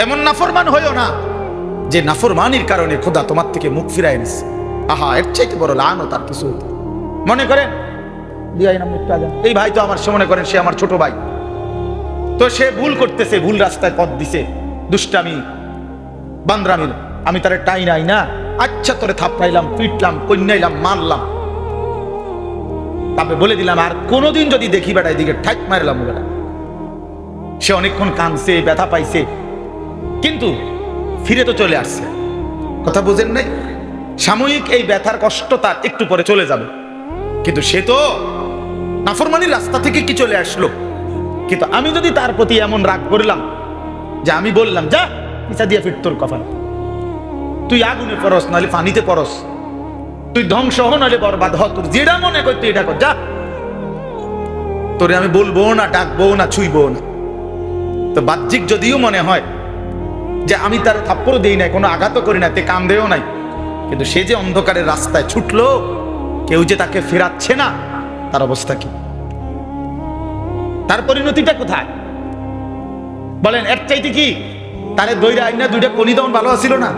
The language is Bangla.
এমন নাফরমান হইও না যে নাফরমানির কারণে খোদা তোমার থেকে মুখ ফিরাই নিচ্ছে। আহা, এর চাইতে বড় লানত আর কিছু হতো। মনে করেন এই ভাই তো আমার, সে মনে করেন সে আমার ছোট ভাই, তো সে ভুল করতেছে, ভুল রাস্তায় পথ দিছে, দুষ্টামি বান্দরামি, আমি তারে টাই নাই না, আচ্ছা তোরে থাপড়াইলাম, পিটলাম, কন্যাইলাম, মারলাম, তবে বলে দিলাম আর কোনোদিন যদি দেখি বেটা এদিকে ঠাক মারলাম বেটা। সে অনেকক্ষণ কাঁদছে, ব্যথা পাইছে, কিন্তু ফিরে তো চলে আসছে। কথা বুঝেন নাই? সাময়িক এই ব্যথার কষ্ট তার একটু পরে চলে যাবে, কিন্তু সে তো নাফরমানির রাস্তা থেকে কি চলে আসলো। কিন্তু আমি যদি তার প্রতি এমন রাগ করলাম যে আমি বললাম যা পিছা দিয়ে ফিট তোর কপাল, তুই আগুনে পরস নাহলে পানিতে পরস, তুই ধ্বংস হ নাহলে বরবাদ হ, তোর যেটা মনে কর তুই এটা কর, যা, তোরে আমি বলবো না, ডাকবো না, ছুঁইবো না। তো বাহ্যিক যদিও মনে হয় যে আমি তার থাপ্পড় দিই নাই, কোনো আঘাতও করি না, তে কান্দেও নাই, কিন্তু সে যে অন্ধকারের রাস্তায় ছুটলো, কেউ যে তাকে ফেরাচ্ছে না, তার অবস্থা কি? তার পরিণতিটা কোথায় বলেন? এর চাইতে কি তারে দইরা আইনা দুইটা কনি দমন ভালো ছিল না?